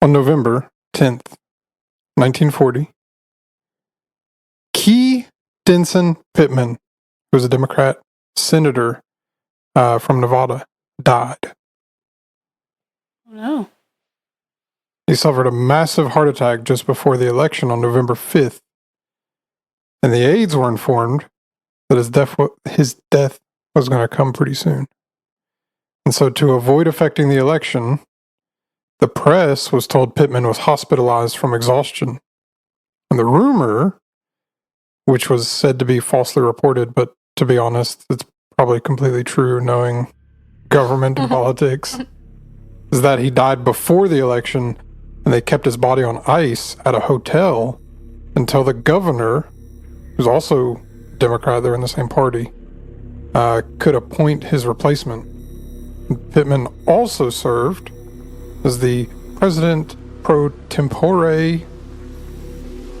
On November 10th, 1940, Key Denson Pittman, who was a Democrat senator from Nevada, died. Oh, no. He suffered a massive heart attack just before the election on November 5th, and the aides were informed that his death was going to come pretty soon. And so to avoid affecting the election, the press was told Pittman was hospitalized from exhaustion. And the rumor, which was said to be falsely reported, but to be honest, it's probably completely true knowing government and politics, is that he died before the election and they kept his body on ice at a hotel until the governor, who's also Democrat, they're in the same party, could appoint his replacement. Pittman also served as the president pro tempore,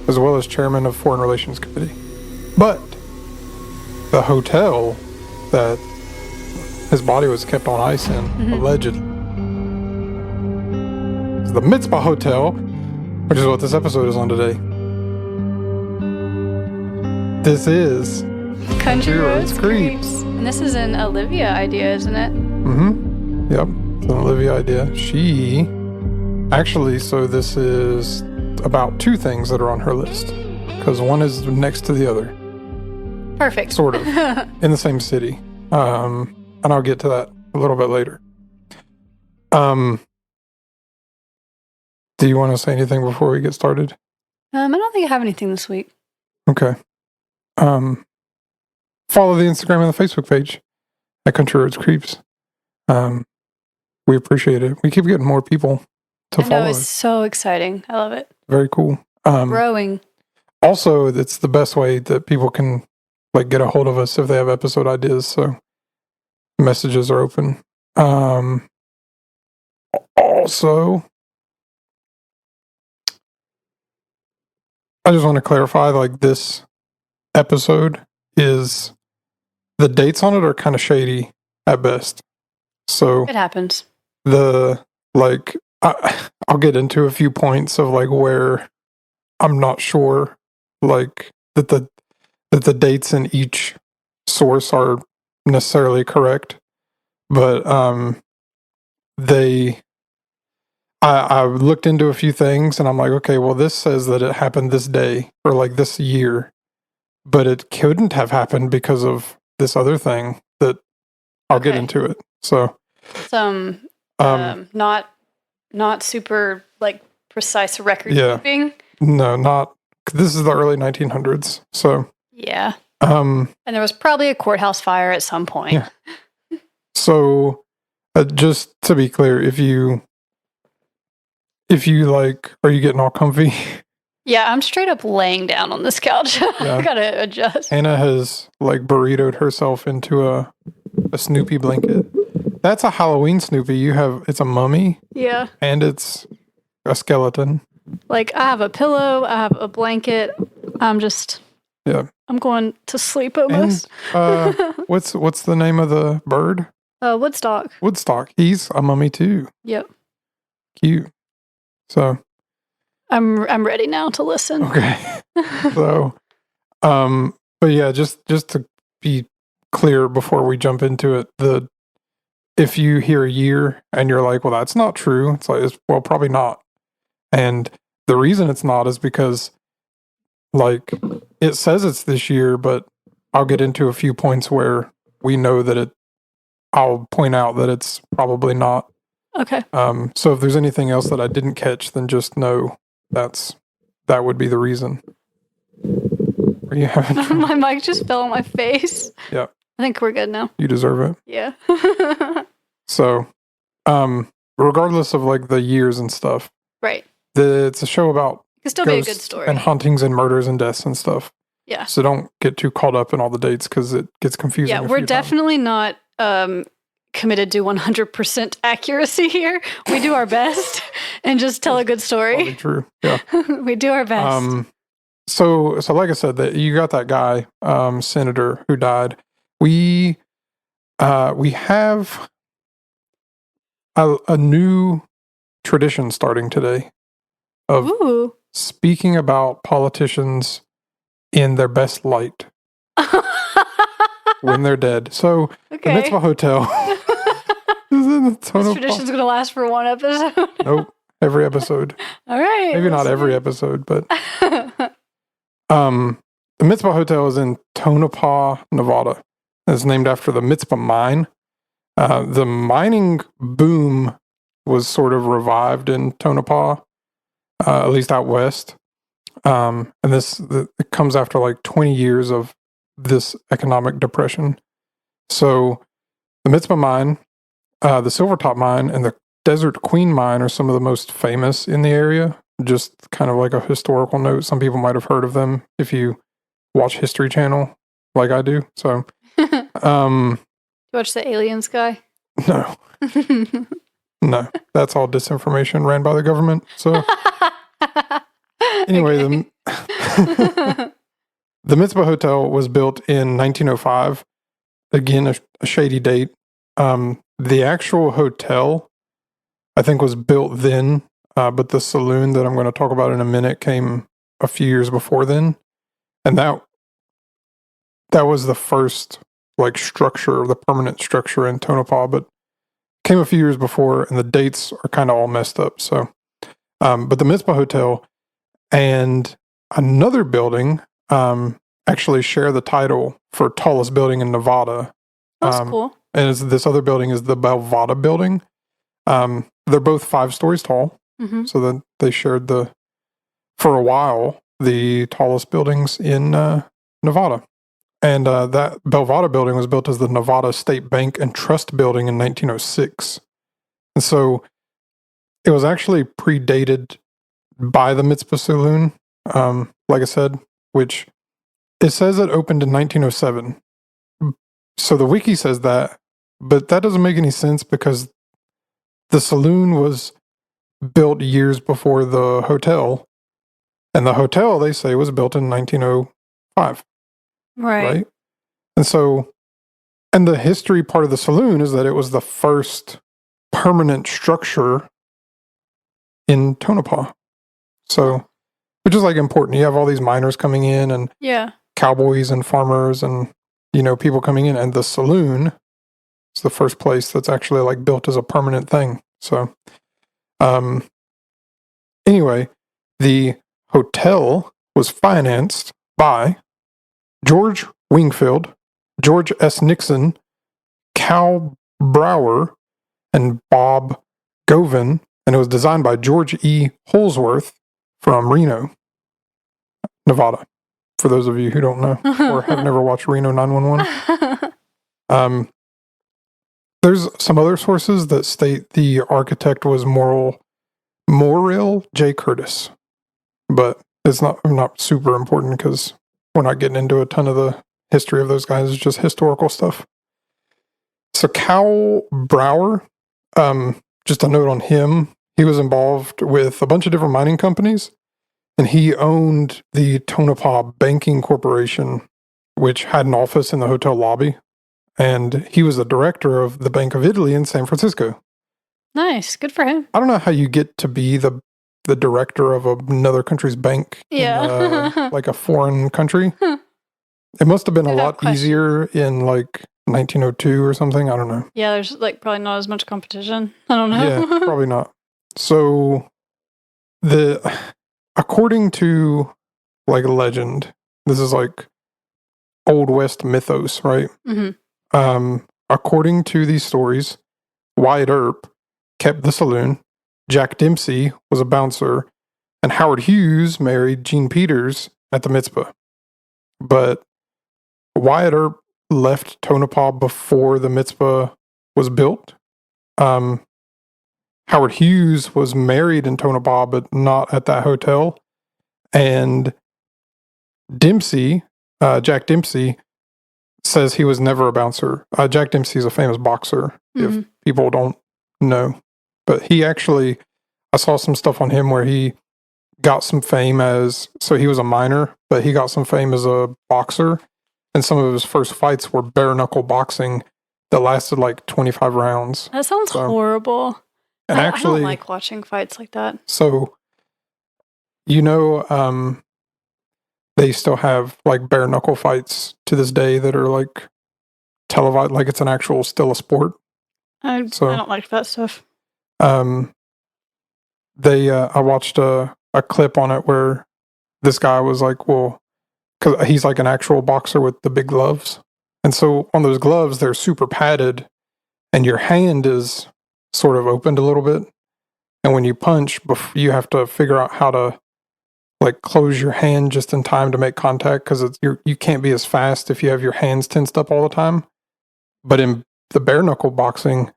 as well as chairman of Foreign Relations Committee. But the hotel that his body was kept on ice in, allegedly, is the Mizpah Hotel, which is what this episode is on today. This is Country Roads Creeps. And this is an Olivia idea, isn't it? Mm-hmm. Yep. It's an Olivia idea. She actually, so this is about two things that are on her list. Because one is next to the other. Perfect. Sort of. In the same city. And I'll get to that a little bit later. Do you want to say anything before we get started? I don't think I have anything this week. Okay. Follow the Instagram and the Facebook page at Country Roads Creeps. We appreciate it. We keep getting more people to follow It's us. so exciting. I love it. Very cool. Growing. Also, it's the best way that people can get a hold of us if they have episode ideas. So messages are open. Also, I just want to clarify, this episode is, the dates on it are kind of shady at best. So It happens. I'll get into a few points of where I'm not sure that the dates in each source are necessarily correct, but I looked into a few things and I'm like, okay, well, this says that it happened this day or this year, but it couldn't have happened because of this other thing that I'll get into it. So some not super precise record keeping. No, not. This is the early 1900s. So yeah. And there was probably a courthouse fire at some point. Yeah. So just to be clear, if you are you getting all comfy? Yeah, I'm straight up laying down on this couch. I gotta adjust. Hannah has burritoed herself into a Snoopy blanket. That's a Halloween Snoopy. It's a mummy. Yeah. And it's a skeleton. I have a pillow, I have a blanket. I'm going to sleep almost. And, what's the name of the bird? Woodstock. Woodstock. He's a mummy too. Yep. Cute. So I'm ready now to listen. Okay. So but yeah, just to be clear before we jump into it, if you hear a year and you're like, well, that's not true, it's well, probably not. And the reason it's not is because it says it's this year, but I'll get into a few points where we know that I'll point out that it's probably not. Okay. So if there's anything else that I didn't catch, then just know that would be the reason. Are you having trouble? My mic just fell on my face. Yeah. I think we're good now. You deserve it. Yeah. So, regardless of the years and stuff. Right. It's a show about it could still be a good story. And hauntings and murders and deaths and stuff. Yeah. So don't get too caught up in all the dates because it gets confusing. Yeah, we're definitely not committed to 100% accuracy here. We do our best and just tell a good story. Probably true. Yeah. We do our best. So like I said, that you got that guy, senator who died. We have a new tradition starting today of Ooh. speaking about politicians in their best light when they're dead. So the Mizpah Hotel is in the This Tonopah. tradition's going to last for one episode. Nope, every episode. All right. Maybe not every episode, but the Mizpah Hotel is in Tonopah, Nevada. It's named after the Mizpah mine. The mining boom was sort of revived in Tonopah, at least out west. And it comes after like 20 years of this economic depression. So the Mizpah mine, the Silvertop mine, and the Desert Queen mine are some of the most famous in the area. Just kind of like a historical note. Some people might have heard of them if you watch History Channel like I do. So, You watch the Aliens guy? no, that's all disinformation ran by the government. So anyway, the Mizpah Hotel was built in 1905. Again, a shady date. The actual hotel, I think, was built then, but the saloon that I'm going to talk about in a minute came a few years before then, and that was the first like structure, the permanent structure in Tonopah, but came a few years before, and the dates are kind of all messed up. So, but the Mizpah Hotel and another building actually share the title for tallest building in Nevada. That's cool. And this other building is the Belvada building. They're both 5 stories tall. Mm-hmm. So then they shared for a while, the tallest buildings in Nevada. And that Belvada building was built as the Nevada State Bank and Trust Building in 1906. And so it was actually predated by the Mizpah Saloon, like I said, which it says it opened in 1907. So the wiki says that, but that doesn't make any sense because the saloon was built years before the hotel, and the hotel, they say, was built in 1905. Right? And so, and the history part of the saloon is that it was the first permanent structure in Tonopah. So, which is like important. You have all these miners coming in and cowboys and farmers and, people coming in, and the saloon is the first place that's actually like built as a permanent thing. So, anyway, the hotel was financed by George Wingfield, George S. Nixon, Cal Brower, and Bob Govan, and it was designed by George E. Holsworth from Reno, Nevada. For those of you who don't know or have never watched Reno 911. There's some other sources that state the architect was Morrill J. Curtis, but it's not super important because we're not getting into a ton of the history of those guys. It's just historical stuff. So Cal Brower, just a note on him, he was involved with a bunch of different mining companies, and he owned the Tonopah Banking Corporation, which had an office in the hotel lobby, and he was the director of the Bank of Italy in San Francisco. Nice. Good for him. I don't know how you get to be the director of another country's bank in like a foreign country. It must have been a lot easier in like 1902 or something. I don't know. Yeah, there's like probably not as much competition. I don't know. Yeah, probably not. So according to like legend, this is like Old West mythos, right? Mm-hmm. According to these stories, Wyatt Earp kept the saloon, Jack Dempsey was a bouncer, and Howard Hughes married Jean Peters at the Mizpah. But Wyatt Earp left Tonopah before the Mizpah was built. Howard Hughes was married in Tonopah, but not at that hotel. And Dempsey, Jack Dempsey, says he was never a bouncer. Jack Dempsey is a famous boxer, if people don't know. But he actually, I saw some stuff on him where he got some fame so he was a miner, but he got some fame as a boxer. And some of his first fights were bare knuckle boxing that lasted like 25 rounds. That sounds horrible. And I actually, don't like watching fights like that. so, they still have like bare knuckle fights to this day that are like televised, like it's an actual still a sport. I So, don't like that stuff. um, I watched a clip on it where this guy was like, well, because he's like an actual boxer with the big gloves. And so on those gloves, they're super padded and your hand is sort of opened a little bit. And when you punch, you have to figure out how to like close your hand just in time to make contact because you can't be as fast if you have your hands tensed up all the time. But in the bare knuckle boxing,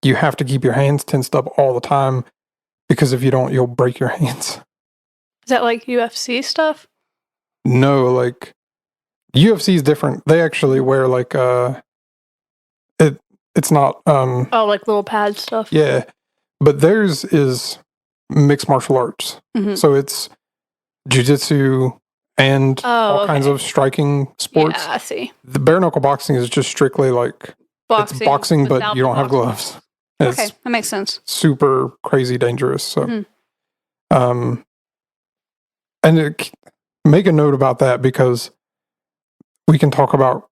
you have to keep your hands tensed up all the time because if you don't, you'll break your hands. Is that like UFC stuff? No, like UFC is different. They actually wear like it's not Oh, like little pad stuff. yeah, but theirs is mixed martial arts. Mhm. So it's jiu-jitsu and all kinds of striking sports. Yeah, I see. The bare knuckle boxing is just strictly like Boxing, it's boxing, but without you don't the have gloves. Okay, It's that makes sense. super crazy dangerous. So, Mhm. and make a note about that because we can talk about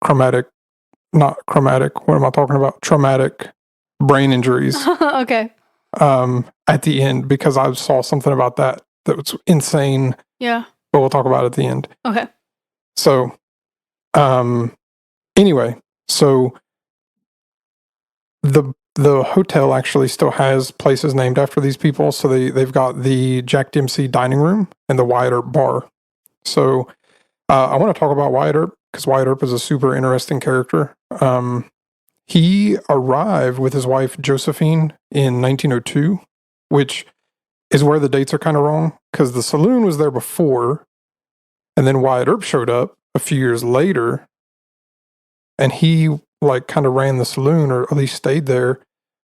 not chromatic. What am I talking about? Traumatic brain injuries Okay. at the end because I saw something about that was insane. Yeah. But we'll talk about it at the end. Okay. So, anyway, so the hotel actually still has places named after these people. So they've got the Jack Dempsey dining room and the Wyatt Earp bar. So I want to talk about Wyatt Earp because Wyatt Earp is a super interesting character. He arrived with his wife Josephine in 1902, which is where the dates are kind of wrong because the saloon was there before, and then Wyatt Earp showed up a few years later, and he like kind of ran the saloon or at least stayed there.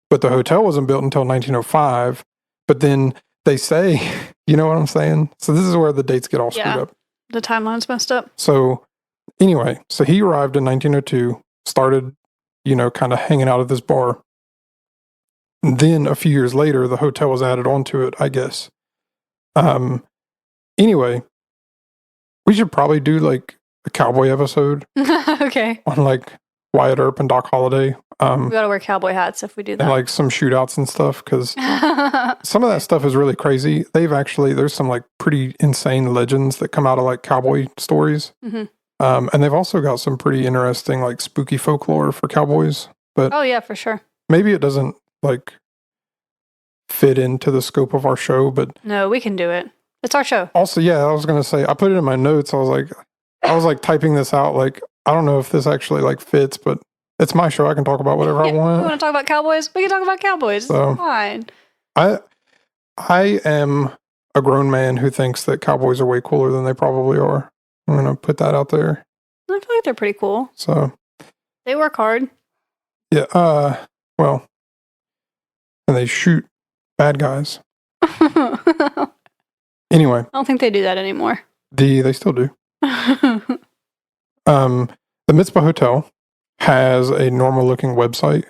But the hotel wasn't built until 1905. But then they say, you know what I'm saying? So this is where the dates get all screwed up. The timeline's messed up. So anyway, so he arrived in 1902, started, kind of hanging out at this bar. And then a few years later, the hotel was added onto it, I guess. Anyway, we should probably do like a cowboy episode Okay. on like Wyatt Earp and Doc Holliday. We gotta wear cowboy hats if we do that. And like some shootouts and stuff because some of that stuff is really crazy. There's some like pretty insane legends that come out of like cowboy stories. Mm-hmm. And they've also got some pretty interesting like spooky folklore for cowboys. But oh yeah, for sure. maybe it doesn't like fit into the scope of our show, but no, we can do it. It's our show. Also, yeah, I was gonna say I put it in my notes. I was like typing this out. Like I don't know if this actually like fits, but it's my show. I can talk about whatever I want. You want to talk about cowboys? We can talk about cowboys. So, it's fine. I am a grown man who thinks that cowboys are way cooler than they probably are. I'm gonna put that out there. I feel like they're pretty cool. So they work hard. Yeah. Well, and they shoot bad guys. Anyway, I don't think they do that anymore. they still do. The Mizpah Hotel has a normal looking website.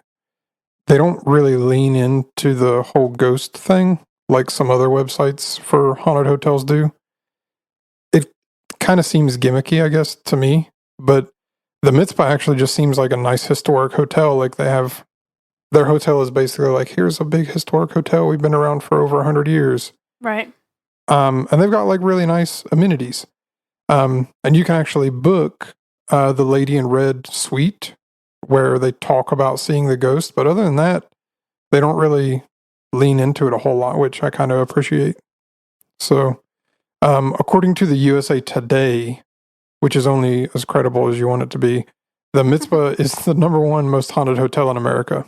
They don't really lean into the whole ghost thing like some other websites for haunted hotels do. It kind of seems gimmicky, I guess, to me, but the Mizpah actually just seems like a nice historic hotel. Like their hotel is basically like, here's a big historic hotel. We've been around for over 100 years. Right. And they've got like really nice amenities. And you can actually book the Lady in Red suite where they talk about seeing the ghost. But other than that, they don't really lean into it a whole lot, which I kind of appreciate. So, according to the USA Today, which is only as credible as you want it to be, the Mizpah is the #1 most haunted hotel in America.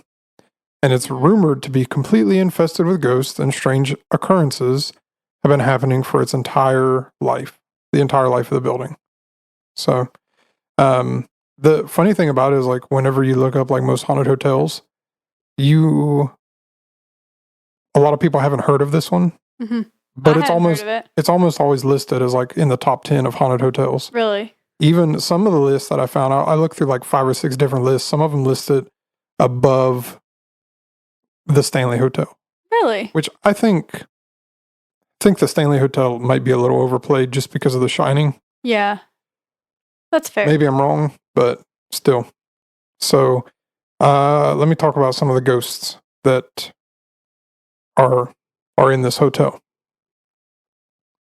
And it's rumored to be completely infested with ghosts, and strange occurrences have been happening for its entire life, the entire life of the building. So, the funny thing about it is like whenever you look up like most haunted hotels, a lot of people haven't heard of this one, but it's almost always listed as like in the top 10 of haunted hotels. Really? Even some of the lists that I found, I looked through like 5 or 6 different lists. Some of them listed above the Stanley Hotel. Really? which I think the Stanley Hotel might be a little overplayed just because of The Shining. Yeah. That's fair. Maybe I'm wrong, but still. So, let me talk about some of the ghosts that are in this hotel.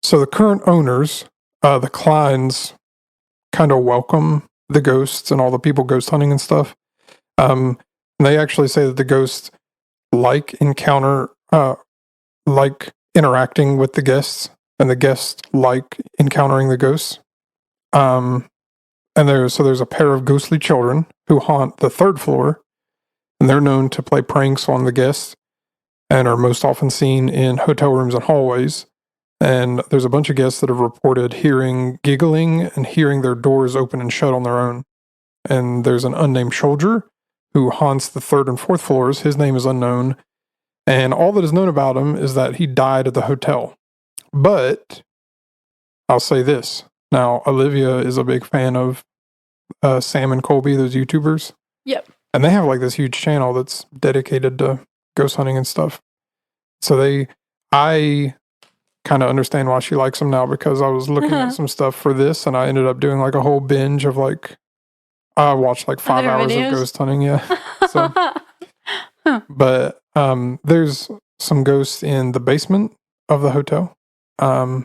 So the current owners, the Kleins, kind of welcome the ghosts and all the people ghost hunting and stuff. And they actually say that the ghosts like interacting with the guests, and the guests like encountering the ghosts. And there's a pair of ghostly children who haunt the third floor, and they're known to play pranks on the guests and are most often seen in hotel rooms and hallways. And there's a bunch of guests that have reported hearing giggling and hearing their doors open and shut on their own. And there's an unnamed soldier who haunts the third and fourth floors. His name is unknown. And all that is known about him is that he died at the hotel. But I'll say this. Now, Olivia is a big fan of Sam and Colby, those YouTubers. Yep. And they have like this huge channel that's dedicated to ghost hunting and stuff. So I kind of understand why she likes them now, because I was looking at some stuff for this and I ended up doing like a whole binge of I watched like 5 hours videos? of ghost hunting. Yeah. So, but there's some ghosts in the basement of the hotel. And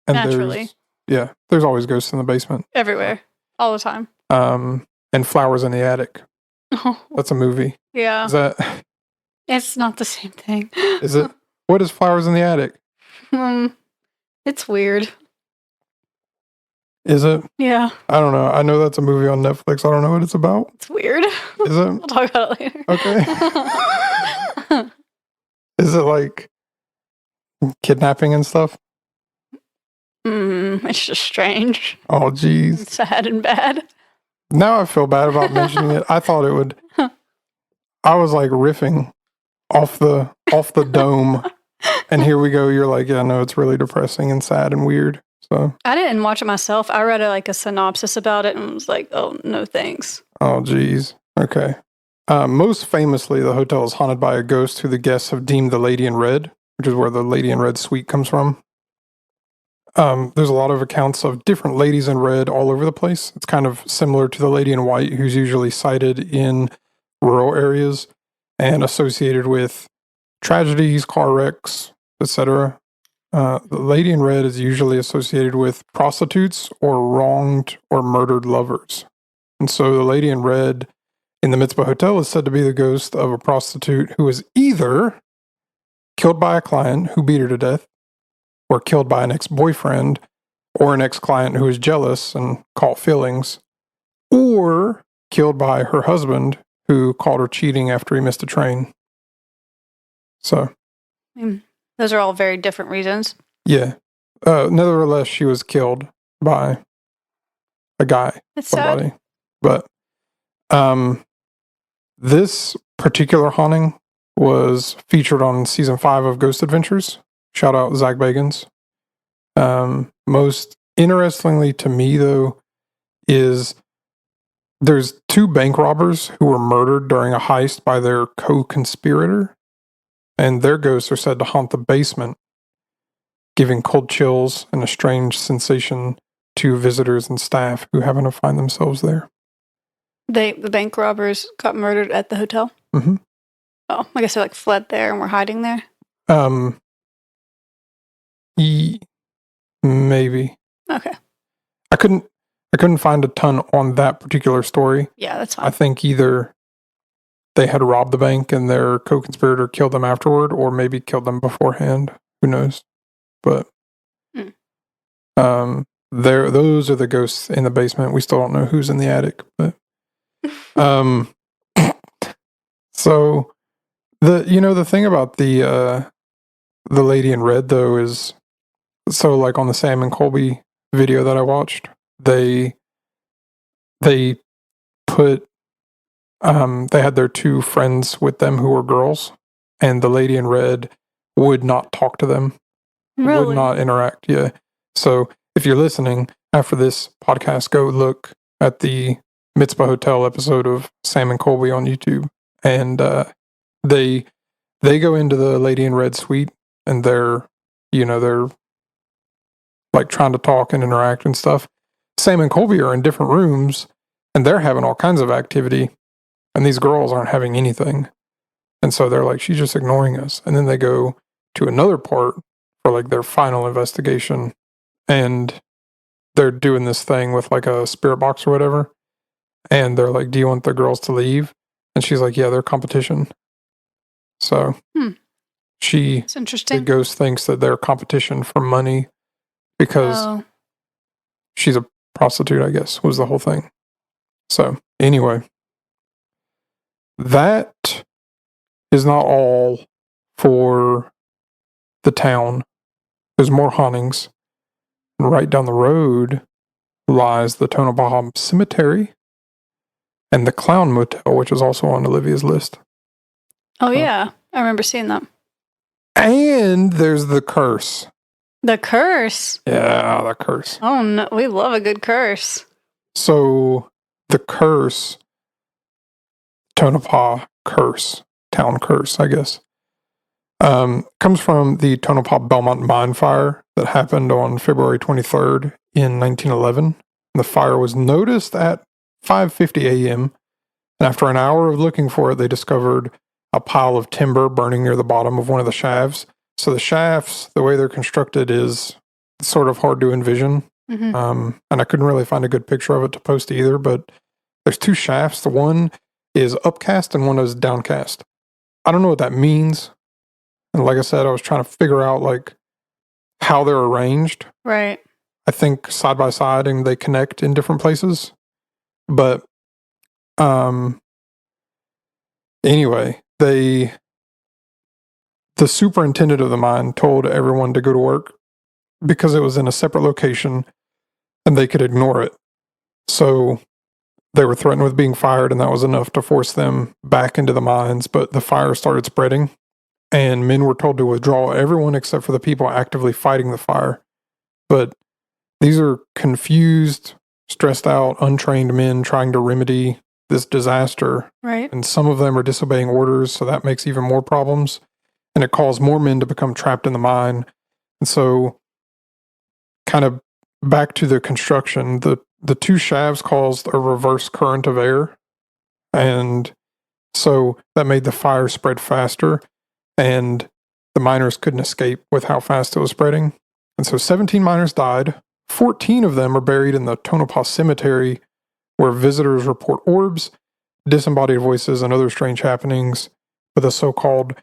Naturally. there's always ghosts in the basement. Everywhere. All the time. And Flowers in the Attic. That's a movie. Yeah. Is that? It's not the same thing. Is it? What is Flowers in the Attic? It's weird. Is it? Yeah. I don't know. I know that's a movie on Netflix. I don't know what it's about. It's weird. Is it? We'll talk about it later. Okay. Is it like kidnapping and stuff? It's just strange. Oh, geez. It's sad and bad. Now I feel bad about mentioning it. I thought it would. I was like riffing off the dome, and here we go. You're like, yeah, no, it's really depressing and sad and weird. So I didn't watch it myself. I read a synopsis about it and was like, oh, no thanks. Oh, geez. Okay. Most famously, the hotel is haunted by a ghost who the guests have deemed the Lady in Red, which is where the Lady in Red suite comes from. There's a lot of accounts of different ladies in red all over the place. It's kind of similar to the Lady in White, who's usually sighted in rural areas and associated with tragedies, car wrecks, etc. The Lady in Red is usually associated with prostitutes or wronged or murdered lovers. And so the Lady in Red in the Mizpah Hotel is said to be the ghost of a prostitute who was either killed by a client who beat her to death, or killed by an ex-boyfriend, or an ex-client who was jealous and caught feelings, or killed by her husband who caught her cheating after he missed a train. So, those are all very different reasons. yeah. Nevertheless, she was killed by a guy. It's somebody. sad. But this particular haunting was featured on season 5 of Ghost Adventures. Shout out Zach Bagans. Most interestingly to me, though, is there's 2 bank robbers who were murdered during a heist by their co-conspirator, and their ghosts are said to haunt the basement, giving cold chills and a strange sensation to visitors and staff who happen to find themselves there. The bank robbers got murdered at the hotel? Mm-hmm. Oh, I guess they fled there and were hiding there? Maybe. Okay. I couldn't find a ton on that particular story. Yeah, that's fine. I think either they had robbed the bank and their co-conspirator killed them afterward, or maybe killed them beforehand. Who knows? But those are the ghosts in the basement. We still don't know who's in the attic, but so the thing about the Lady in Red, though, is so like on the Sam and Colby video that I watched, they put they had their 2 friends with them who were girls, and the Lady in Red would not talk to them, Really? would not interact. Yeah. So if you're listening after this podcast, go look at the Mizpah Hotel episode of Sam and Colby on YouTube, and they They go into the Lady in Red suite, and they're like trying to talk and interact and stuff. Sam and Colby are in different rooms, and they're having all kinds of activity, and these girls aren't having anything. And so they're like, she's just ignoring us. And then they go to another part for like their final investigation, and they're doing this thing with like a spirit box or whatever. And they're like, do you want the girls to leave? And she's like, yeah, they're competition. So It's the interesting. ghost thinks that they're competition for money because she's a prostitute, I guess, was the whole thing. So anyway, that is not all for the town. There's more hauntings. And right down the road lies the Tonopah Cemetery and the Clown Motel, which is also on Olivia's list. Oh, yeah. I remember seeing that. And there's the curse. The curse. Yeah, the curse. Oh, no. We love a good curse. So the curse, Tonopah curse, town curse, I guess, comes from the Tonopah Belmont mine fire that happened on February 23rd in 1911. The fire was noticed at 5:50 a.m. And after an hour of looking for it, they discovered a pile of timber burning near the bottom of one of the shafts. So the shafts, the way they're constructed, is sort of hard to envision. And I couldn't really find a good picture of it to post either, but there's two shafts. The one is upcast and one is downcast. I don't know what that means. And like I said, I was trying to figure out like how they're arranged. Right. I think side by side and they connect in different places. But anyway, the superintendent of the mine told everyone to go to work because it was in a separate location and they could ignore it. So they were threatened with being fired, and that was enough to force them back into the mines. But the fire started spreading, and men were told to withdraw, everyone except for the people actively fighting the fire. But these are confused, stressed out, untrained men trying to remedy this disaster. Right. And some of them are disobeying orders, so that makes even more problems. And it caused more men to become trapped in the mine. And so, kind of back to the construction, the two shafts caused a reverse current of air. And so that made the fire spread faster, and the miners couldn't escape with how fast it was spreading. And so 17 miners died. 14 of them are buried in the Tonopah Cemetery, where visitors report orbs, disembodied voices, and other strange happenings. But the so-called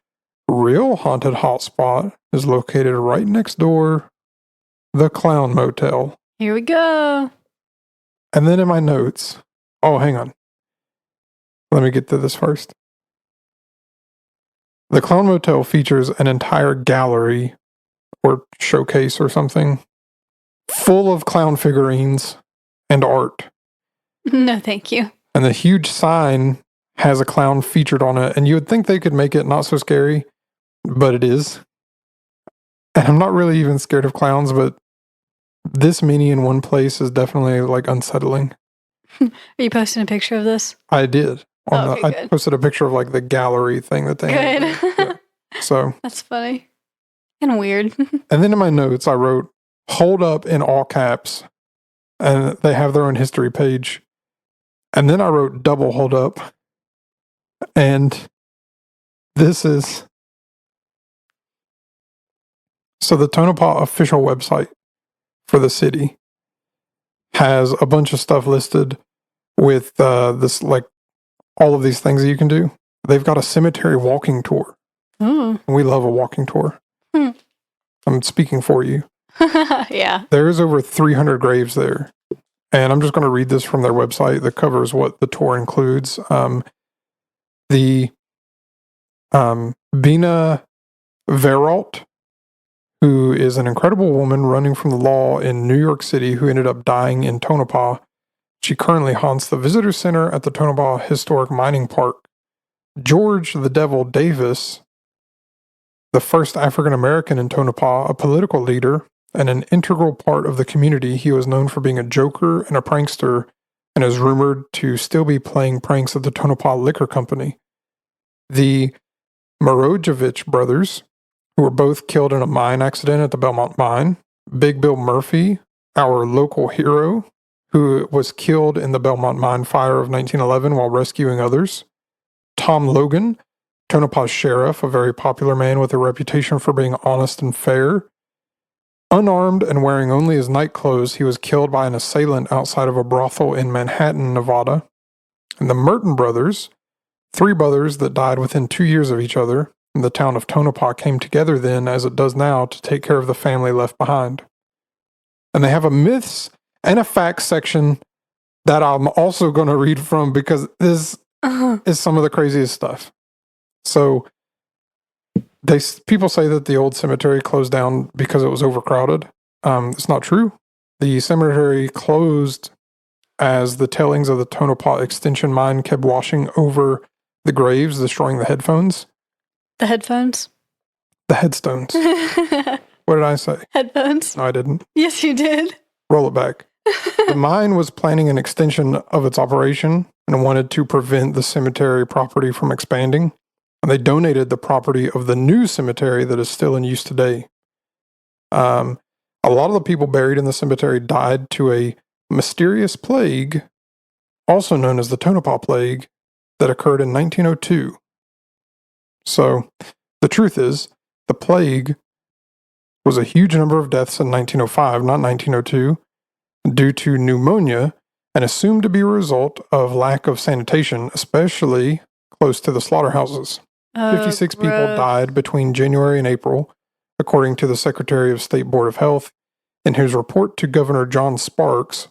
real haunted hotspot is located right next door, the Clown Motel. Here we go. And then in my notes, oh, hang on. Let me get to this first. The Clown Motel features an entire gallery or showcase or something full of clown figurines and art. No, thank you. And the huge sign has a clown featured on it. And you would think they could make it not so scary, but it is. And I'm not really even scared of clowns, but this many in one place is definitely like unsettling. Are you posting a picture of this? I did. Okay, I good. posted a picture of like the gallery thing that they had. Good. Yeah. So That's funny. And weird. and then in my notes I wrote "hold up" in all caps, and they have their own history page. And then I wrote "double hold up," and this is so the Tonopah official website for the city has a bunch of stuff listed with this like all of these things that you can do. They've got a cemetery walking tour. Ooh. We love a walking tour. I'm speaking for you. Yeah. There's over 300 graves there. And I'm just going to read this from their website that covers what the tour includes. Bina Veralt, who is an incredible woman running from the law in New York City who ended up dying in Tonopah. She currently haunts the visitor center at the Tonopah Historic Mining Park. George the Devil Davis, the first African American in Tonopah, a political leader and an integral part of the community. He was known for being a joker and a prankster, and is rumored to still be playing pranks at the Tonopah Liquor Company. The Morojevich brothers, who were both killed in a mine accident at the Belmont Mine. Big Bill Murphy, our local hero, who was killed in the Belmont Mine fire of 1911 while rescuing others. Tom Logan, Tonopah sheriff, a very popular man with a reputation for being honest and fair. Unarmed and wearing only his night clothes, he was killed by an assailant outside of a brothel in Manhattan, Nevada. And the Merton brothers, 3 brothers that died within 2 years of each other. And the town of Tonopah came together then, as it does now, to take care of the family left behind. And they have a myths and a facts section that I'm also going to read from, because this is some of the craziest stuff. So people say that the old cemetery closed down because it was overcrowded. It's not true. The cemetery closed as the tailings of the Tonopah extension mine kept washing over the graves, destroying the headphones. The headphones? The headstones. What did I say? Headphones? No, I didn't. Yes, you did. Roll it back. The mine was planning an extension of its operation and wanted to prevent the cemetery property from expanding. And they donated the property of the new cemetery that is still in use today. A lot of the people buried in the cemetery died to a mysterious plague, also known as the Tonopah Plague, that occurred in 1902. So, the truth is, the plague was a huge number of deaths in 1905, not 1902, due to pneumonia, and assumed to be a result of lack of sanitation, especially close to the slaughterhouses. 56 people died between January and April, according to the Secretary of State Board of Health in his report to Governor John Sparks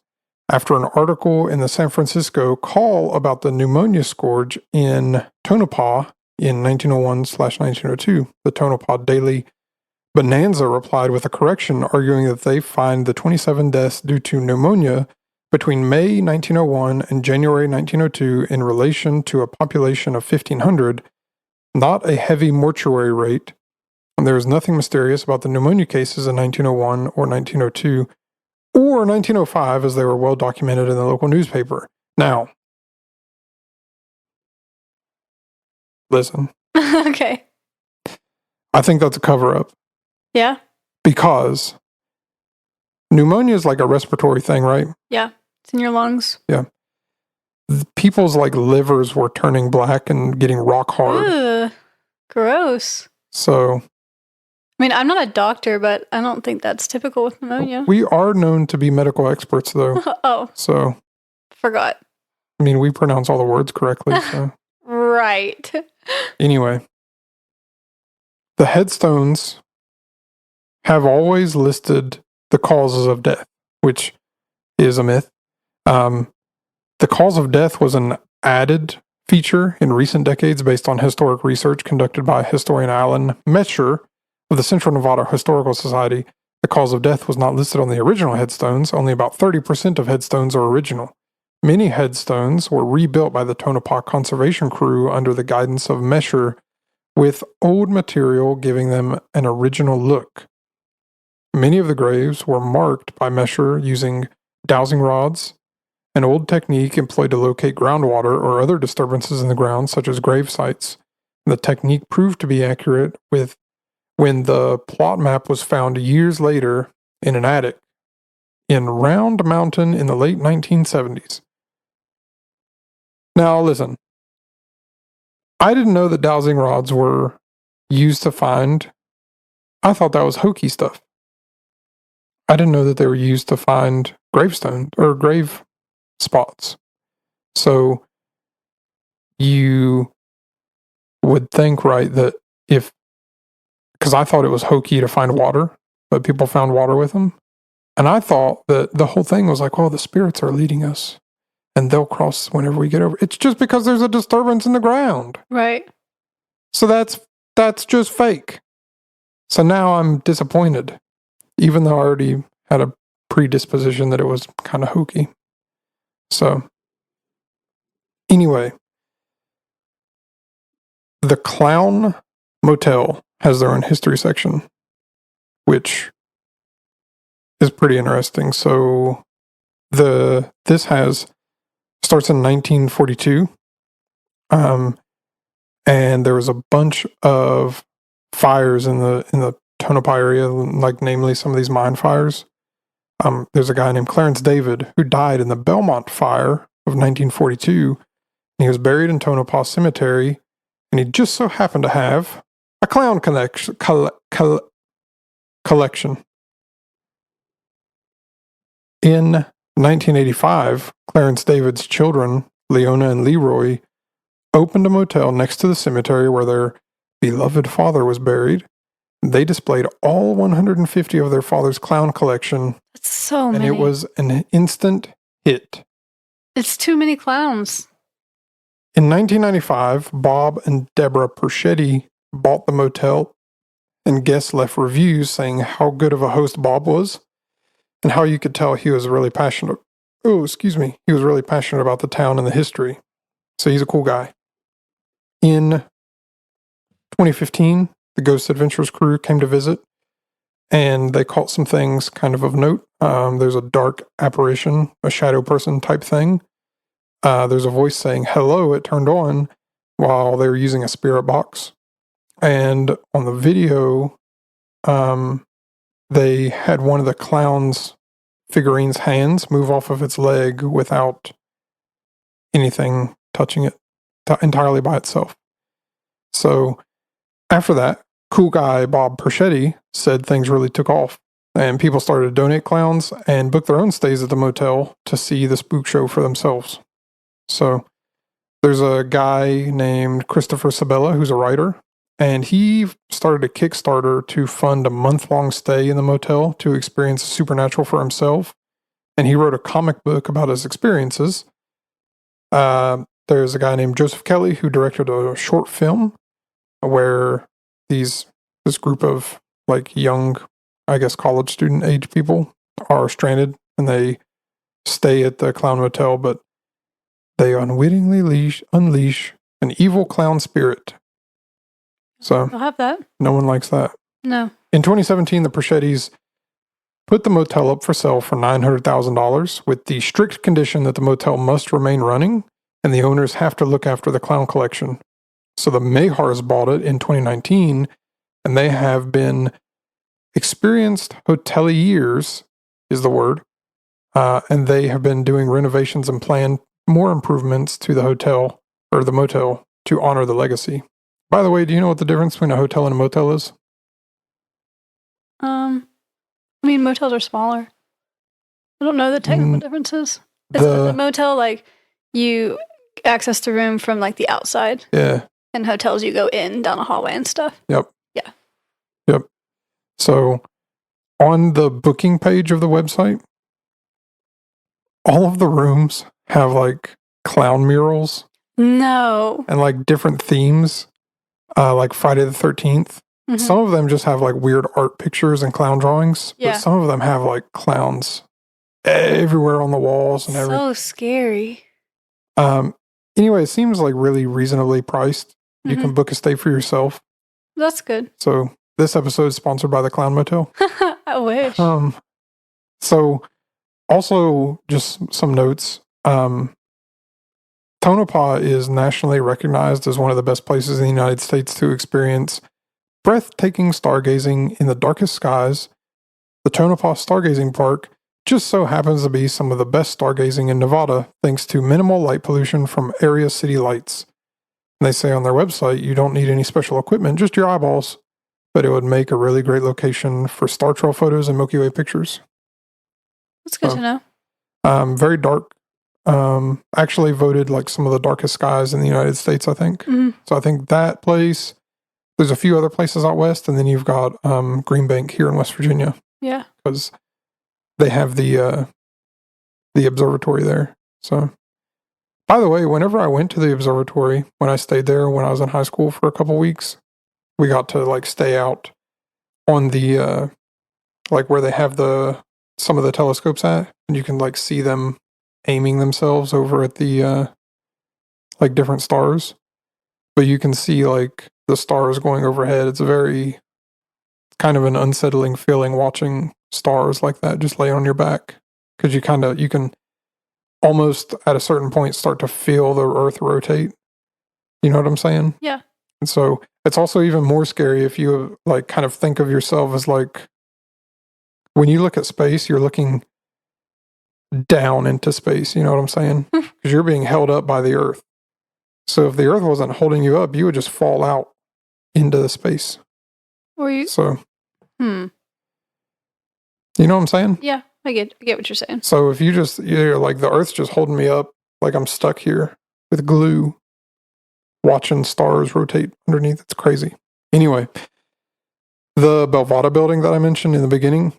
after an article in the San Francisco Call about the pneumonia scourge in Tonopah in 1901/1902. The Tonopah Daily Bonanza replied with a correction, arguing that they find the 27 deaths due to pneumonia between May 1901 and January 1902 in relation to a population of 1,500, not a heavy mortuary rate, and there is nothing mysterious about the pneumonia cases in 1901 or 1902 or 1905, as they were well documented in the local newspaper. Now, listen. Okay. I think that's a cover-up. Yeah? Because pneumonia is like a respiratory thing, right? Yeah. It's in your lungs. Yeah. People's livers were turning black and getting rock hard. Ugh, gross. So, I mean, I'm not a doctor, but I don't think that's typical with pneumonia. we are known to be medical experts, though. Oh, So, forgot. I mean, we pronounce all the words correctly. So, Right. anyway, the headstones have always listed the causes of death, which is a myth. The cause of death was an added feature in recent decades based on historic research conducted by historian Alan Mescher of the Central Nevada Historical Society. The cause of death was not listed on the original headstones. Only about 30% of headstones are original. Many headstones were rebuilt by the Tonopah Conservation Crew under the guidance of Mescher, with old material giving them an original look. Many of the graves were marked by Mescher using dowsing rods, an old technique employed to locate groundwater or other disturbances in the ground, such as grave sites. The technique proved to be accurate when the plot map was found years later in an attic in Round Mountain in the late 1970s. Now, listen. I didn't know that dowsing rods were used to find. I thought that was hokey stuff. I didn't know that they were used to find gravestones or grave spots. So you would think, right, that because I thought it was hokey to find water, but people found water with them. And I thought that the whole thing was like, oh, the spirits are leading us and they'll cross whenever we get over. It's just because there's a disturbance in the ground. Right. So that's just fake. So now I'm disappointed, even though I already had a predisposition that it was kind of hokey. So, anyway, the Clown Motel has their own history section, which is pretty interesting. So, starts in 1942, and and there was a bunch of fires in the Tonopah area, like namely some of these mine fires. There's a guy named Clarence David who died in the Belmont fire of 1942. And he was buried in Tonopah Cemetery, and he just so happened to have a clown collection. In 1985, Clarence David's children, Leona and Leroy, opened a motel next to the cemetery where their beloved father was buried. They displayed all 150 of their father's clown collection. That's so many. And it was an instant hit. It's too many clowns. In 1995, Bob and Deborah Perschetti bought the motel, and guests left reviews saying how good of a host Bob was and how you could tell he was really passionate. He was really passionate about the town and the history. So he's a cool guy. In 2015, the Ghost Adventures crew came to visit, and they caught some things kind of note. There's a dark apparition, a shadow person type thing. There's a voice saying hello, it turned on while they were using a spirit box. And on the video, they had one of the clown's figurines' hands move off of its leg without anything touching it entirely by itself. So after that, cool guy Bob Perschetti said things really took off, and people started to donate clowns and book their own stays at the motel to see the spook show for themselves. So there's a guy named Christopher Sabella who's a writer, and he started a Kickstarter to fund a month-long stay in the motel to experience the supernatural for himself. And he wrote a comic book about his experiences. There's a guy named Joseph Kelly who directed a short film where this group of like young, I guess, college student age people are stranded and they stay at the Clown Motel, but they unwittingly unleash an evil clown spirit. So I'll have that. No one likes that. No. In 2017, the Perchettis put the motel up for sale for $900,000 with the strict condition that the motel must remain running and the owners have to look after the clown collection. So the Mayhars bought it in 2019, and they have been experienced hoteliers, is the word, and they have been doing renovations and planned more improvements to the hotel or the motel to honor the legacy. By the way, do you know what the difference between a hotel and a motel is? I mean, motels are smaller. I don't know the technical differences. Is the motel like you access the room from like the outside? Yeah. And hotels you go in down a hallway and stuff? Yep. Yeah. Yep. So on the booking page of the website, all of the rooms have like clown murals. No. And like different themes, like Friday the 13th. Mm-hmm. Some of them just have like weird art pictures and clown drawings. Yeah. But some of them have like clowns everywhere on the walls and everything. So scary. Anyway, it seems like really reasonably priced. You can book a stay for yourself. That's good. So this episode is sponsored by the Clown Motel. I wish. So also just some notes. Tonopah is nationally recognized as one of the best places in the United States to experience breathtaking stargazing in the darkest skies. The Tonopah Stargazing Park just so happens to be some of the best stargazing in Nevada thanks to minimal light pollution from area city lights. And they say on their website you don't need any special equipment, just your eyeballs, but it would make a really great location for star trail photos and Milky Way pictures. That's good to know. Very dark. Actually voted like some of the darkest skies in the United States, I think. Mm-hmm. So I think that place, there's a few other places out west, and then you've got Green Bank here in West Virginia. Yeah. Because they have the observatory there. So, by the way, whenever I went to the observatory, when I stayed there when I was in high school for a couple weeks, we got to like stay out on the like where they have some of the telescopes at, and you can like see them aiming themselves over at the like different stars. But you can see like the stars going overhead. It's very kind of an unsettling feeling watching stars like that just lay on your back, because you can almost at a certain point start to feel the earth rotate. You know what I'm saying? Yeah. And so it's also even more scary if you like kind of think of yourself as like, when you look at space, you're looking down into space. You know what I'm saying? Because you're being held up by the Earth. So if the Earth wasn't holding you up, you would just fall out into the space. Or you? So, Hmm. you know what I'm saying? Yeah, I get what you're saying. So if you're like, the Earth's just holding me up, like I'm stuck here with glue, watching stars rotate underneath. It's crazy. Anyway, the Belvada building that I mentioned in the beginning,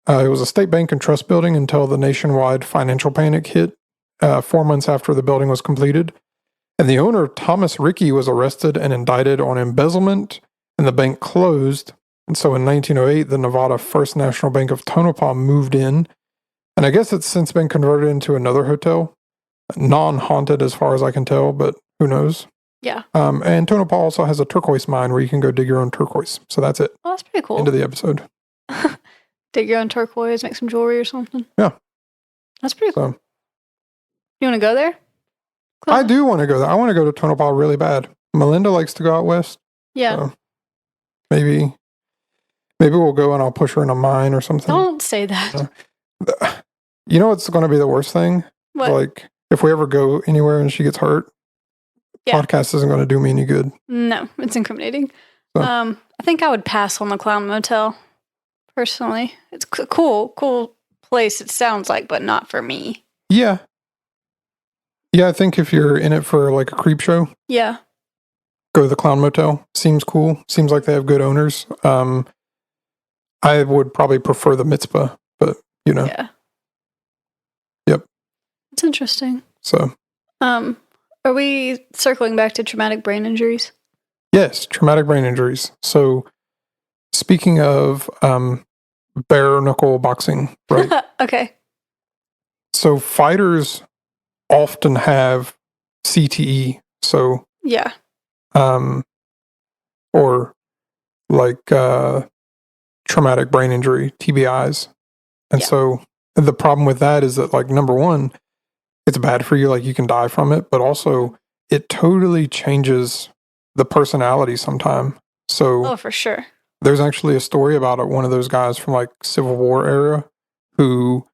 it was a state bank and trust building until the nationwide financial panic hit 4 months after the building was completed. And the owner, Thomas Rickey, was arrested and indicted on embezzlement, and the bank closed. And so in 1908, the Nevada First National Bank of Tonopah moved in. And I guess it's since been converted into another hotel, non-haunted as far as I can tell, but who knows? Yeah. And Tonopah also has a turquoise mine where you can go dig your own turquoise. So that's it. Well, that's pretty cool. End of the episode. Dig your own turquoise, make some jewelry or something. Yeah. That's pretty cool. So, you want to go there? I do want to go there. I want to go to Tonopah really bad. Melinda likes to go out west. Yeah. So maybe we'll go and I'll push her in a mine or something. Don't say that. You know what's going to be the worst thing? What? Like, if we ever go anywhere and she gets hurt, podcast isn't going to do me any good. No, it's incriminating. So. I think I would pass on the Clown Motel, personally. It's cool place, it sounds like, but not for me. Yeah. Yeah, I think if you're in it for like a creep show, yeah, go to the Clown Motel. Seems cool. Seems like they have good owners. I would probably prefer the Mizpah, but you know. Yeah. Yep. It's interesting. So. Are we circling back to traumatic brain injuries? Yes, traumatic brain injuries. So, speaking of bare knuckle boxing, right? Okay. So, fighters often have CTE. So, yeah. Or like traumatic brain injury, TBIs. And so, the problem with that is that, like, number one, it's bad for you, like you can die from it, but also it totally changes the personality sometime. So for sure. There's actually a story about one of those guys from like Civil War era who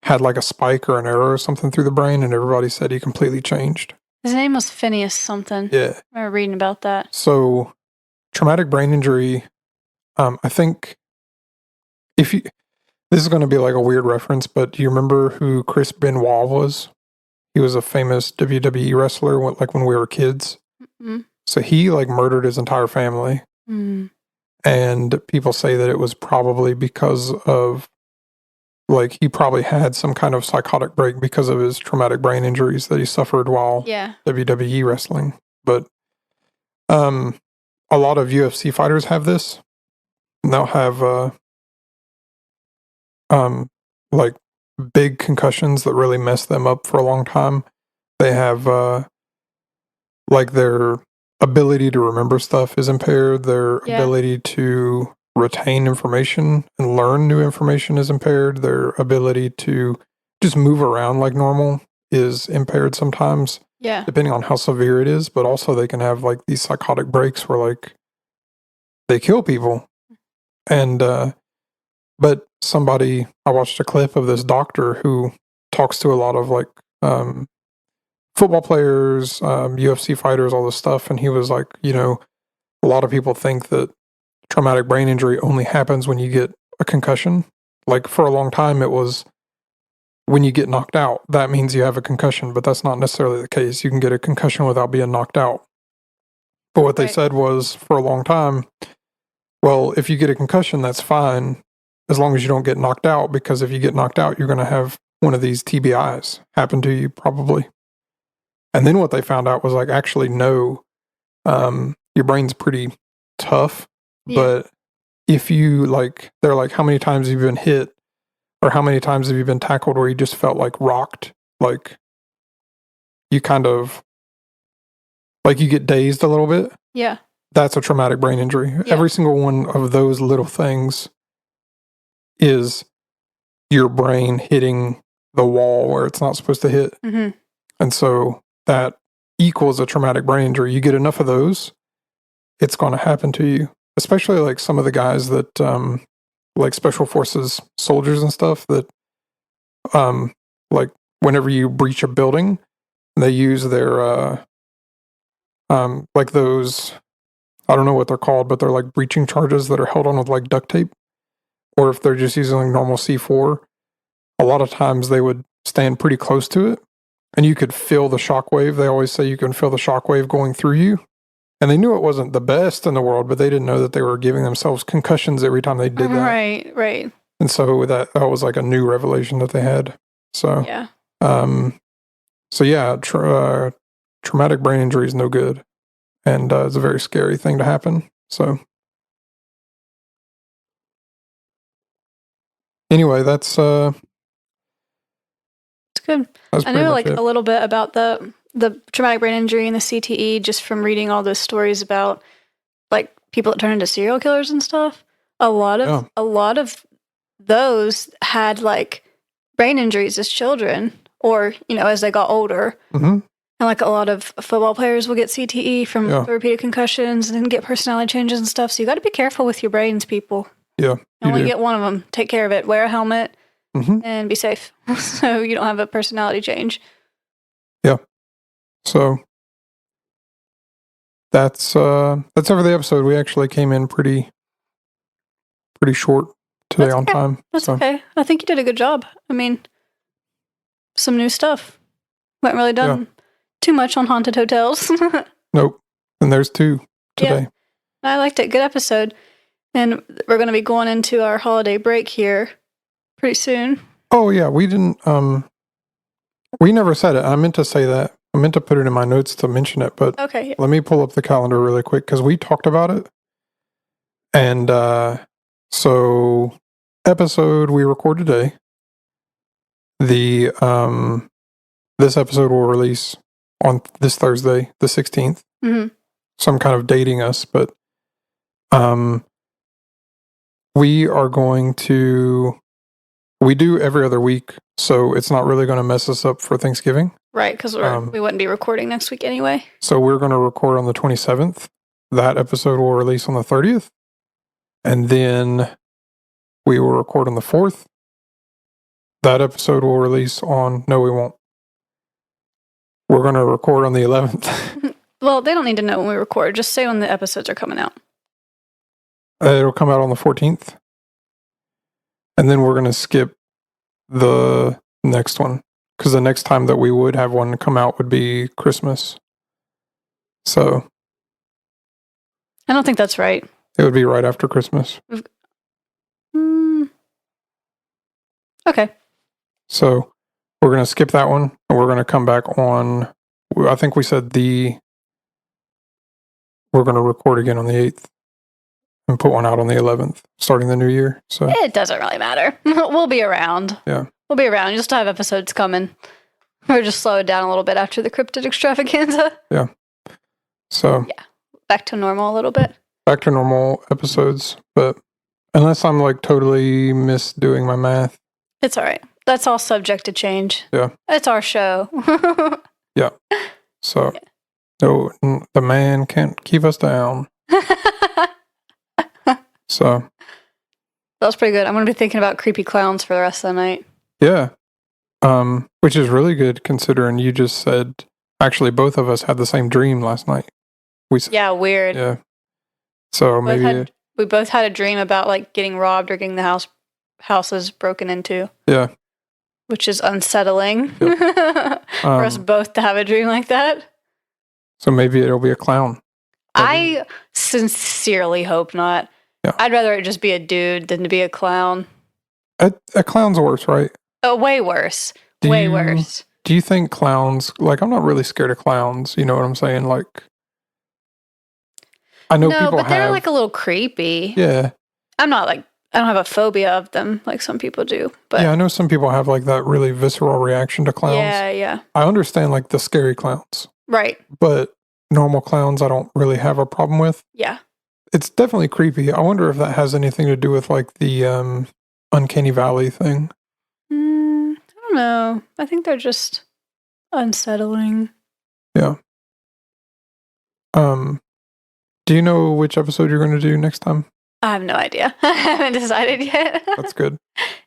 had like a spike or an arrow or something through the brain, and everybody said he completely changed. His name was Phineas something. Yeah. I remember reading about that. So traumatic brain injury, I think this is going to be like a weird reference, but do you remember who Chris Benoit was? He was a famous WWE wrestler, like when we were kids. Mm-hmm. So he like murdered his entire family. Mm. And people say that it was probably because of, like, he probably had some kind of psychotic break because of his traumatic brain injuries that he suffered while WWE wrestling. But a lot of UFC fighters have this. And they'll have like big concussions that really mess them up for a long time. They have like their ability to remember stuff is impaired. Their ability to retain information and learn new information is impaired. Their ability to just move around like normal is impaired sometimes. Yeah. Depending on how severe it is. But also they can have like these psychotic breaks where like they kill people. And but I watched a clip of this doctor who talks to a lot of like football players, UFC fighters, all this stuff. And he was like, you know, a lot of people think that traumatic brain injury only happens when you get a concussion. Like for a long time, it was when you get knocked out, that means you have a concussion, but that's not necessarily the case. You can get a concussion without being knocked out. But what they said was for a long time, well, if you get a concussion, that's fine as long as you don't get knocked out, because if you get knocked out, you're going to have one of these TBIs happen to you probably. And then what they found out was like, actually, no, your brain's pretty tough. Yeah. But if you like, they're like, how many times have you been hit or how many times have you been tackled where you just felt like rocked? Like you kind of, like you get dazed a little bit. Yeah. That's a traumatic brain injury. Yeah. Every single one of those little things is your brain hitting the wall where it's not supposed to hit. Mm-hmm. And so that equals a traumatic brain injury. You get enough of those, it's going to happen to you. Especially like some of the guys that, like special forces soldiers and stuff that, like whenever you breach a building, they use their, like those, I don't know what they're called, but they're like breaching charges that are held on with like duct tape. Or if they're just using like normal C4, a lot of times they would stand pretty close to it and you could feel the shockwave. They always say you can feel the shockwave going through you. And they knew it wasn't the best in the world, but they didn't know that they were giving themselves concussions every time they did that. Right. And so that was like a new revelation that they had. So, Yeah. Traumatic brain injury is no good. And it's a very scary thing to happen. So, anyway, that's It's good. that's I pretty know much like it. a little bit about the traumatic brain injury and the CTE just from reading all those stories about like people that turn into serial killers and stuff. A lot of those had like brain injuries as children or, as they got older. Mm-hmm. And like a lot of football players will get CTE from the repeated concussions and get personality changes and stuff. So you got to be careful with your brains, people. Yeah. You only get one of them. Take care of it. Wear a helmet and be safe so you don't have a personality change. Yeah. So that's over the episode. We actually came in pretty short today on time. That's okay. I think you did a good job. I mean, some new stuff. We haven't really done too much on haunted hotels. Nope. And there's 2 today. Yeah. I liked it. Good episode. And we're going to be going into our holiday break here pretty soon. Oh yeah, we didn't. We never said it. I meant to say that. I meant to put it in my notes to mention it, but okay. Yeah. Let me pull up the calendar really quick because we talked about it. And so, episode we record today. The this episode will release on this Thursday, the 16th. Mm-hmm. So I'm kind of dating us, but we are going to. We do every other week, so it's not really going to mess us up for Thanksgiving. Right, because we wouldn't be recording next week anyway. So we're going to record on the 27th. That episode will release on the 30th. And then we will record on the 4th. That episode will release on... No, we won't. We're going to record on the 11th. Well, they don't need to know when we record. Just say when the episodes are coming out. It'll come out on the 14th. And then we're going to skip the next one. Because the next time that we would have one come out would be Christmas. So... I don't think that's right. It would be right after Christmas. Okay. So we're going to skip that one. And we're going to come back on... I think we said we're going to record again on the 8th. And put one out on the 11th, starting the new year. So it doesn't really matter. We'll be around. Yeah. We'll be around. You'll still have episodes coming. We're just slow it down a little bit after the cryptid extravaganza. Yeah. So yeah, back to normal a little bit. Back to normal episodes, but unless I'm like totally misdoing my math. It's all right. That's all subject to change. Yeah. It's our show. Yeah. So no, the man can't keep us down. So that was pretty good. I'm going to be thinking about creepy clowns for the rest of the night. Yeah. Which is really good considering you just said, actually both of us had the same dream last night. Yeah, weird. Yeah. So maybe we both had a dream about like getting robbed or getting the houses broken into. Yeah. Which is unsettling. Yep. For us both to have a dream like that. So maybe it'll be a clown. I sincerely hope not. Yeah. I'd rather it just be a dude than to be a clown. A clown's worse, right? Oh, way worse. Way worse. Do you think clowns, like, I'm not really scared of clowns, you know what I'm saying? Like, I know people but they're like a little creepy. Yeah. I don't have a phobia of them like some people do. But yeah, I know some people have like that really visceral reaction to clowns. Yeah. I understand like the scary clowns. Right. But normal clowns I don't really have a problem with. Yeah. It's definitely creepy. I wonder if that has anything to do with like the Uncanny Valley thing. I don't know. I think they're just unsettling. Yeah. Do you know which episode you're going to do next time? I have no idea. I haven't decided yet. That's good.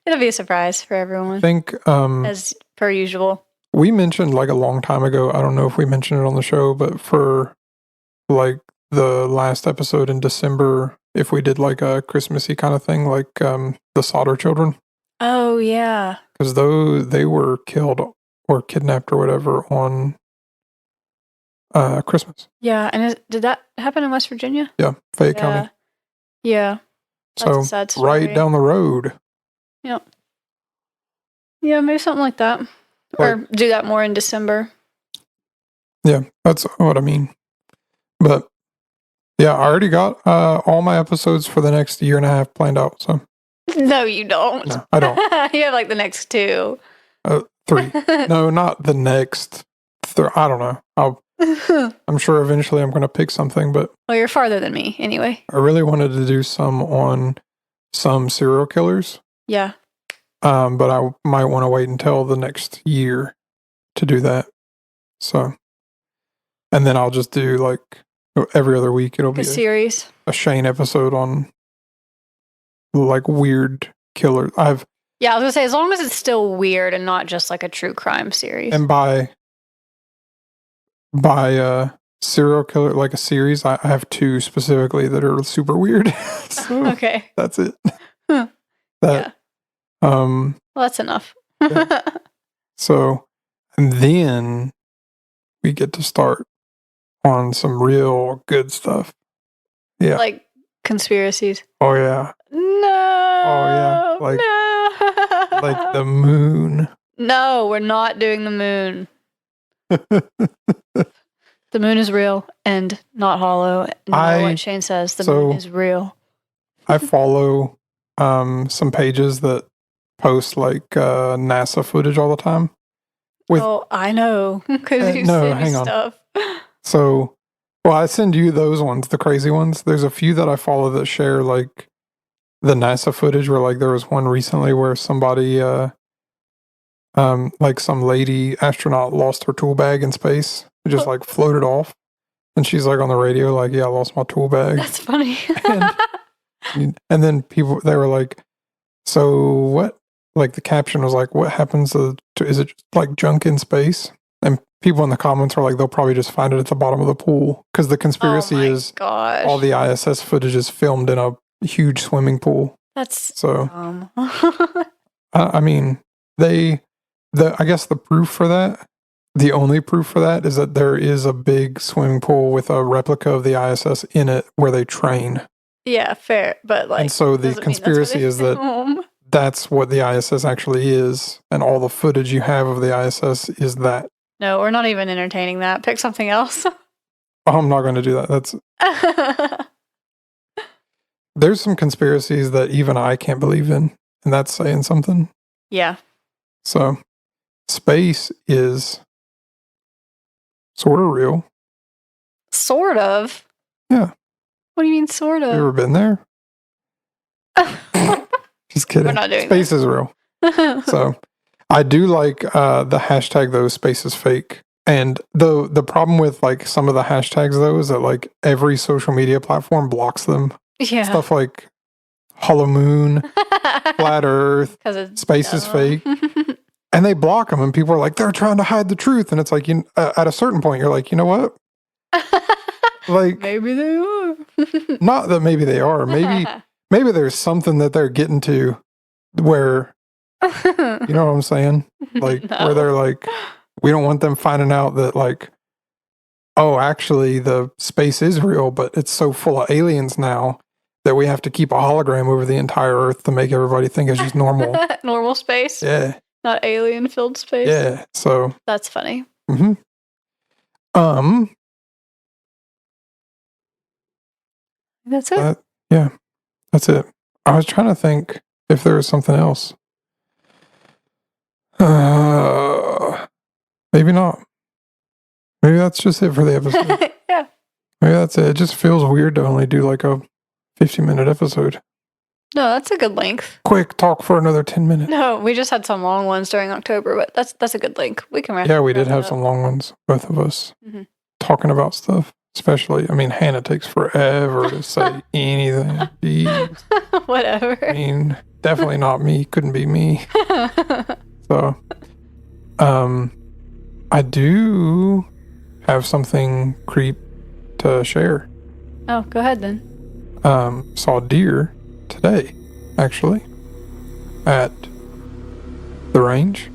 It'll be a surprise for everyone. I think, as per usual. We mentioned like a long time ago, I don't know if we mentioned it on the show, but for like the last episode in December, if we did like a Christmassy kind of thing, like the Solder children. Oh, yeah. Because though they were killed or kidnapped or whatever on Christmas. Yeah, and did that happen in West Virginia? Yeah, Fayette County. Yeah. That's So a sad story. right down the road. Yep. Yeah, maybe something like that. Or do that more in December. Yeah, that's what I mean. But yeah, I already got all my episodes for the next year and a half planned out. So no, you don't. No, I don't. You have like the next 2. 3. No, not the next. I don't know. I'm sure eventually I'm going to pick something, but well, you're farther than me anyway. I really wanted to do some on some serial killers. Yeah. But I might want to wait until the next year to do that. So, and then I'll just do like every other week. It'll be a series, a Shane episode on like weird killers. Yeah, I was gonna say as long as it's still weird and not just like a true crime series. And by serial killer, like a series, I have 2 specifically that are super weird. So okay, that's it. Yeah. Well, that's enough. Yeah. So, and then we get to start on some real good stuff. Yeah. Like conspiracies. Oh, yeah. No. Oh, yeah. Like, no. like the moon. No, we're not doing the moon. The moon is real and not hollow. No, what Shane says, the moon is real. I follow some pages that post like NASA footage all the time. Oh, I know. Because you send me stuff. So, well, I send you those ones, the crazy ones. There's a few that I follow that share like the NASA footage where like there was one recently where somebody like some lady astronaut lost her tool bag in space. It just like floated off. And she's like on the radio like, yeah, I lost my tool bag. That's funny. and then people, they were like, so what? Like the caption was like, what happens to is it just like junk in space? And people in the comments were like, they'll probably just find it at the bottom of the pool. Because the conspiracy is all the ISS footage is filmed in a huge swimming pool. That's so dumb. I mean, I guess the proof for that, the only proof for that is that there is a big swimming pool with a replica of the ISS in it where they train. Yeah, fair. But like, and so the conspiracy is that that's what the ISS actually is, and all the footage you have of the ISS is that. No, we're not even entertaining that. Pick something else. I'm not going to do that. That's there's some conspiracies that even I can't believe in, and that's saying something. Yeah. So, space is sort of real. Sort of? Yeah. What do you mean, sort of? You ever been there? Just kidding. We're not doing space is real. So, I do like the hashtag though, space is fake. And the problem with like some of the hashtags though is that like every social media platform blocks them. Yeah. Stuff like hollow moon, flat earth, space is fake. And they block them and people are like, they're trying to hide the truth. And it's like, at a certain point, you're like, you know what? Like maybe they are. Not that maybe they are. Maybe there's something that they're getting to where, you know what I'm saying? Like where they're like, we don't want them finding out that like, oh, actually the space is real, but it's so full of aliens now that we have to keep a hologram over the entire Earth to make everybody think it's just normal. Normal space? Yeah. Not alien-filled space? Yeah, so. That's funny. Mm-hmm. That's it? Yeah, that's it. I was trying to think if there was something else. Maybe not. Maybe that's just it for the episode. Yeah. Maybe that's it. It just feels weird to only do like a 50-minute episode. No, that's a good length. Quick, talk for another 10 minutes. No, we just had some long ones during October, but that's a good length. We can wrap. Yeah, we did have some long ones, both of us, talking about stuff. Especially, I mean, Hannah takes forever to say anything. Jeez. Whatever. I mean, definitely not me. Couldn't be me. So, I do have something creep to share. Oh, go ahead then. Saw deer today, actually, at the range.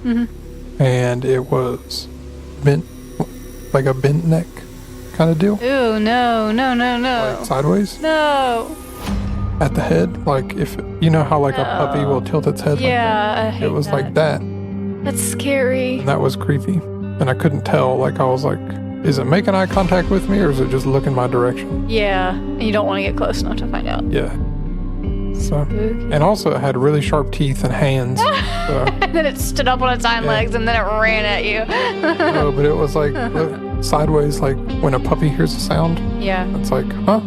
Mm-hmm. And it was bent, like a bent neck kind of deal. Ooh, no. Like sideways. No. At the head, like if you know how like a puppy will tilt its head. Yeah, like I hate it was that. like that. That's scary. And that was creepy, and I couldn't tell. Like I was like, is it making eye contact with me, or is it just looking my direction? Yeah, and you don't want to get close enough to find out. Yeah. So, Spooky. and also it had really sharp teeth and hands. So, And then it stood up on its hind legs and then it ran at you. no, but it was like sideways, like when a puppy hears a sound. Yeah. It's like, huh?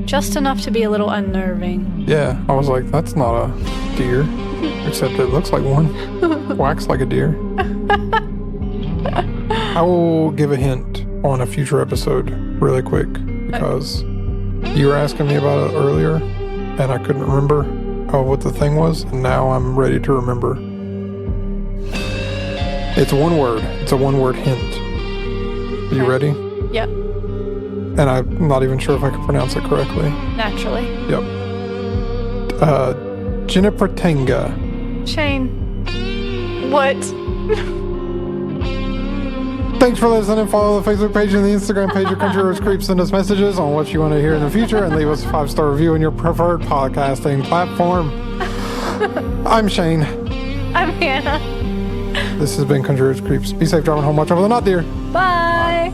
Just enough to be a little unnerving. Yeah. I was like, that's not a deer, except it looks like one. Quacks like a deer. I will give a hint on a future episode really quick because you were asking me about it earlier and I couldn't remember what the thing was, and now I'm ready to remember. It's one word. It's a one-word hint. Are you ready? Yep. And I'm not even sure if I can pronounce it correctly. Naturally. Yep. Junipertenga. Shane. What? Thanks for listening. Follow the Facebook page and the Instagram page of Country Roads Creep. Send us messages on what you want to hear in the future and leave us a 5-star review on your preferred podcasting platform. I'm Shane. I'm Hannah. This has been Country Roads Creeps. Be safe driving home. Watch over the not deer. Bye.